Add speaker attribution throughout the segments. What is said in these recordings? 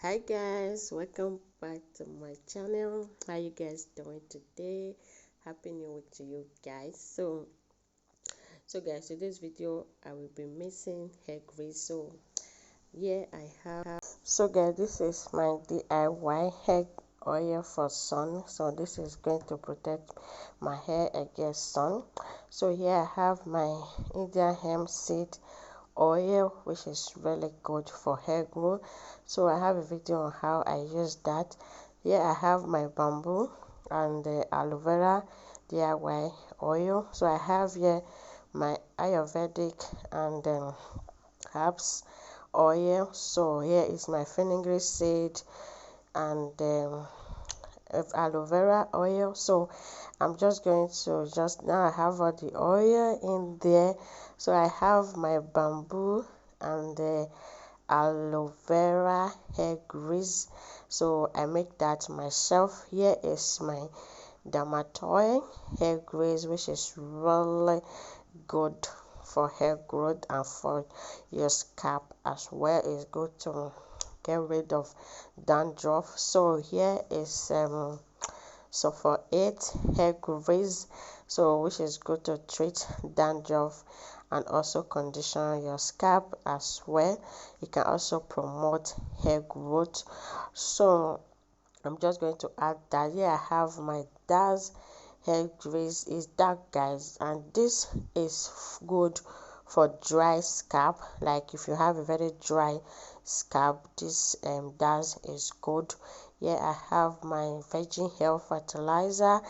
Speaker 1: Hi guys, welcome back to my channel. How you guys doing today? Happy new week to you guys. So guys, today's video I will be mixing hair grease. So yeah, I have. So guys, this is my DIY hair oil for sun. So this is going to protect my hair against sun. So here I have my Indian hemp seed oil, which is really good for hair growth. So I have a video on how I use that. Here I have my bamboo and the aloe vera DIY oil. So I have here my ayurvedic and herbs oil. So here is my fenugreek seed and aloe vera oil. So I'm just going to now I have all the oil in there. So I have my bamboo and the aloe vera hair grease. So I make that myself. Here is my damatol hair grease, which is really good for hair growth and for your scalp as well. It's good to get rid of dandruff. So here is so for it hair grease, so which is good to treat dandruff and also condition your scalp as well. It can also promote hair growth. So I'm just going to add that. Here I have my DAS hair grease. Is dark guys, and this is good for dry scalp. Like if you have a very dry scalp, this DAS is good. Here I have my virgin hair fertilizer,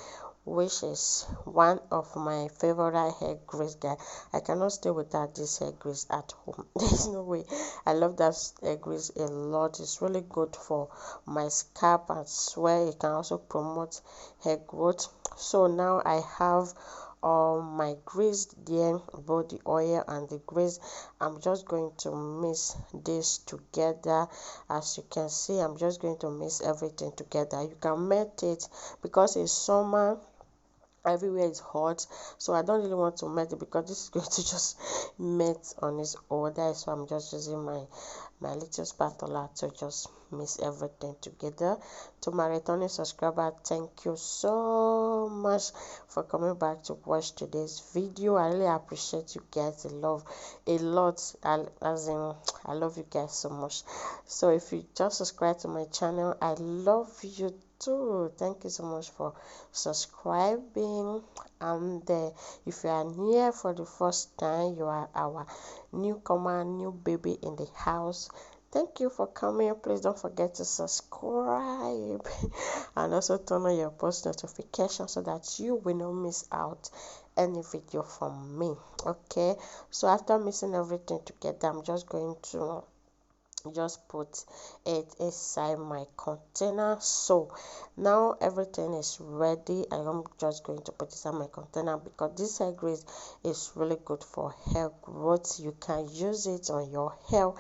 Speaker 1: which is one of my favorite hair grease guy. I cannot stay without this hair grease at home. There's no way. I love that hair grease a lot. It's really good for my scalp as well. It can also promote hair growth. So now I have my grease there, both the oil and the grease. I'm just going to mix this together. As you can see, I'm just going to mix everything together. You can melt it because it's summer, everywhere is hot, so I don't really want to melt it because this is going to just melt on its own. That is why I'm just using my little spatula to just mix everything together. To my returning subscriber, thank you so much for coming back to watch today's video. I really appreciate you guys a lot. I love you guys so much. So if you just subscribe to my channel, I love you too. Thank you so much for subscribing. And if you are here for the first time, you are our newcomer, new baby in the house. Thank you for coming. Please don't forget to subscribe and also turn on your post notification so that you will not miss out any video from me. Okay, so after mixing everything together, I'm just going to just put it inside my container. So now everything is ready. I am just going to put it inside my container because this hair grease is really good for hair growth. You can use it on your hair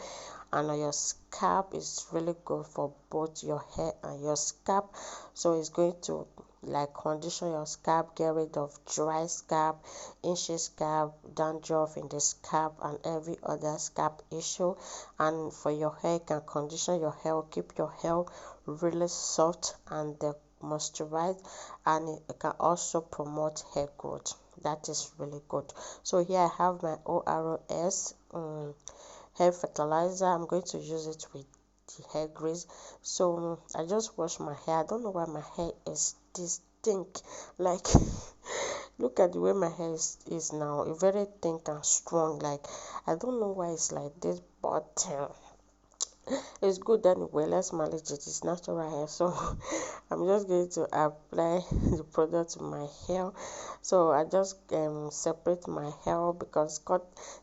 Speaker 1: and on your scalp. It's really good for both your hair and your scalp. So it's going to like condition your scalp, get rid of dry scalp, itchy scalp, dandruff in the scalp, and every other scalp issue. And for your hair, it can condition your hair, keep your hair really soft and moisturized, and it can also promote hair growth. That is really good. So here I have my ORS hair fertilizer. I'm going to use it with the hair grease. So I just wash my hair. I don't know why my hair is this thick. Like look at the way my hair is now. It's very thick and strong. Like I don't know why it's like this, but it's good anyway. Let's manage it. It's natural hair. So I'm just going to apply the product to my hair. So I just separate my hair because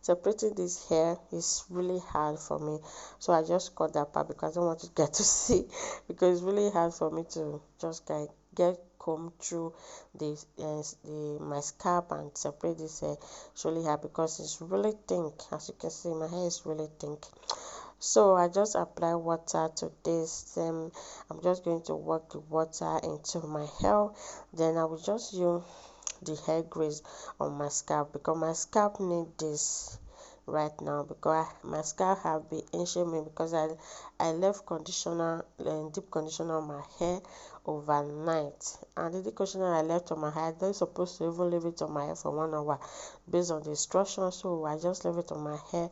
Speaker 1: separating this hair is really hard for me. So I just cut that part because I don't want to get to see, because it's really hard for me to just get comb through my scalp and separate this hair. It's really hard because it's really thick. As you can see, my hair is really thick. So I just apply water to this. I'm just going to work the water into my hair. Then I will just use the hair grease on my scalp because my scalp need right now because my scalp have been itching me because I left conditioner deep conditioner on my hair overnight, and the deep conditioner I left on my hair, they're supposed to even leave it on my hair for 1 hour based on the instructions, so I just left it on my hair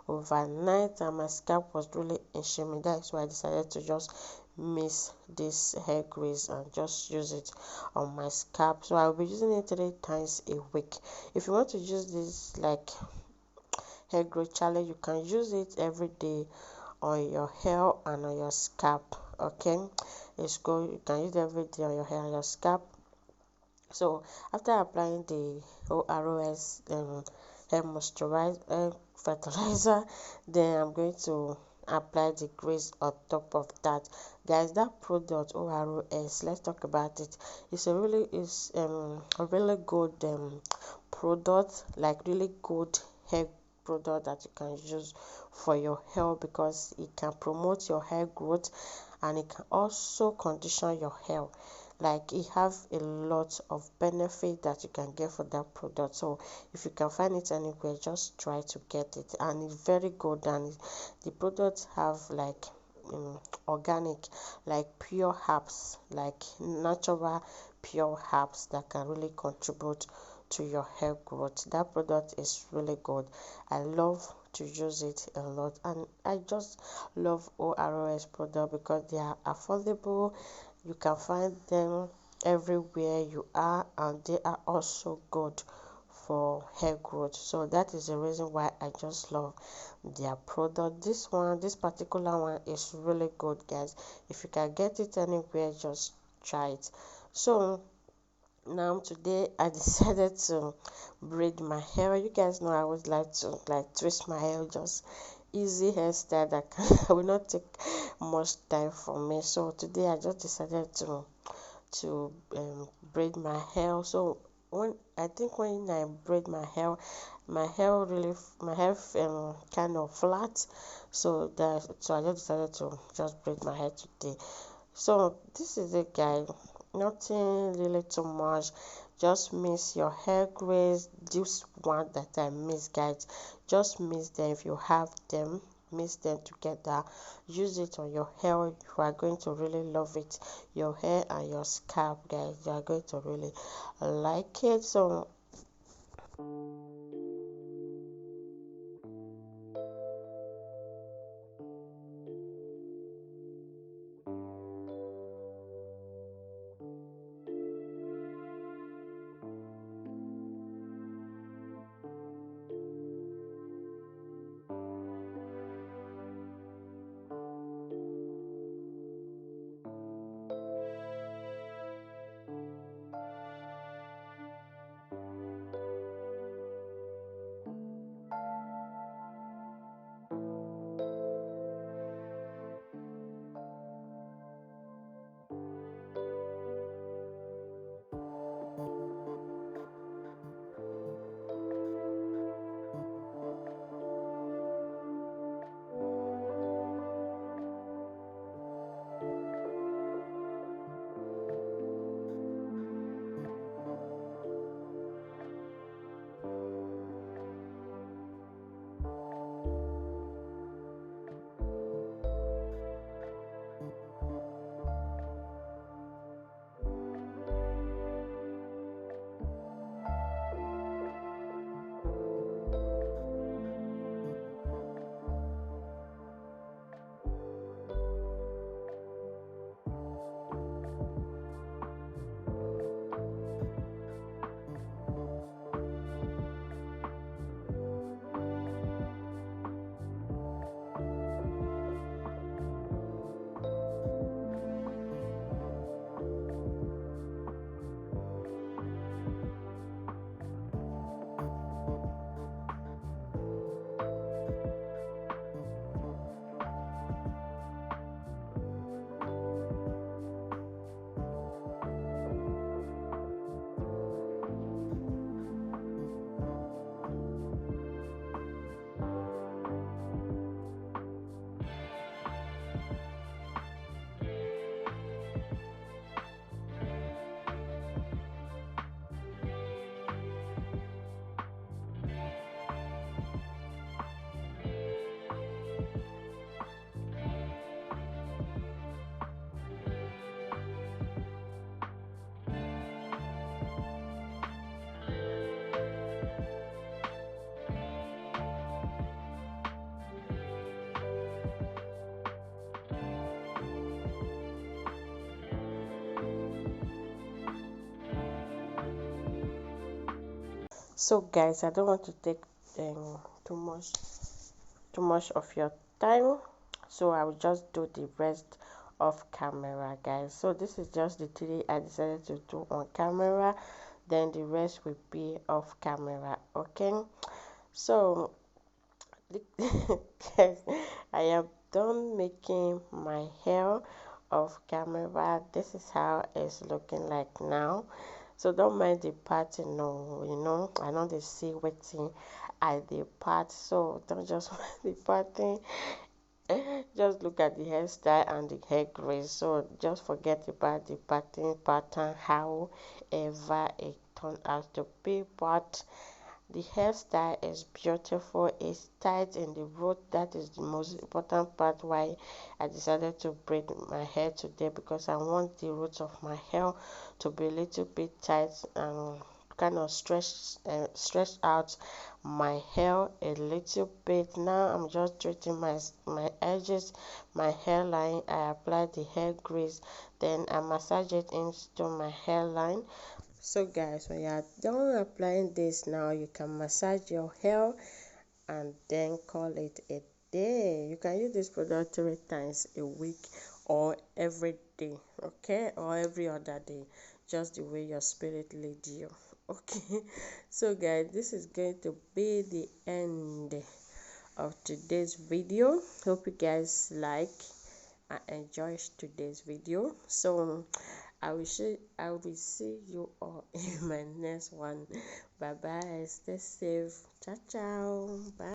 Speaker 1: overnight and my scalp was really itching me. That's why I decided to just mix this hair grease and just use it on my scalp. So I'll be using it 3 times a week. If you want to use this like hair growth challenge, you can use it every day on your hair and on your scalp. Okay, it's good. You can use it every day on your hair and your scalp. So after applying the OROS hair moisturizer fertilizer, then I'm going to apply the grease on top of that. Guys, that product OROS, let's talk about it. It's a really good product, like really good hair product that you can use for your hair because it can promote your hair growth and it can also condition your hair. Like it have a lot of benefit that you can get for that product. So if you can find it anywhere, just try to get it, and it's very good. And the products have like organic, like pure herbs, like natural pure herbs that can really contribute to your hair growth. That product is really good. I love to use it a lot, and I just love ORS product because they are affordable. You can find them everywhere you are, and they are also good for hair growth. So that is the reason why I just love their product. This particular one is really good, guys. If you can get it anywhere, just try it. So now today I decided to braid my hair. You guys know I always like to twist my hair, just easy hairstyle that will not take much time for me. So today I just decided to braid my hair. So when I braid my hair really my hair kind of flat. So I just decided to just braid my hair today. So this is it, guys. Nothing really too much. Just mix your hair grease. This one that I mix, guys, just mix them. If you have them, mix them together. Use it on your hair. You are going to really love it. Your hair and your scalp, guys, you are going to really like it. So So guys, I don't want to take too much of your time, so I will just do the rest off camera, guys. So this is just the three I decided to do on camera, then the rest will be off camera. Okay, so guys, I am done making my hair off camera. This is how it's looking like now. So don't mind the pattern, no, I know they see waiting at the part, so don't just mind the pattern. Just look at the hairstyle and the hair grace, so just forget about the pattern however it turned out to be. But the hairstyle is beautiful, it's tight in the root. That is the most important part why I decided to braid my hair today, because I want the roots of my hair to be a little bit tight and kind of stretch out my hair a little bit. Now I'm just treating my edges, my hairline. I apply the hair grease, then I massage it into my hairline. So guys, when you are done applying this, now you can massage your hair and then call it a day. You can use this product 3 times a week or every day, okay, or every other day, just the way your spirit lead you. Okay, so guys, this is going to be the end of today's video. Hope you guys like and enjoy today's video. So I will see you all in my next one. Bye bye. Stay safe. Ciao ciao. Bye.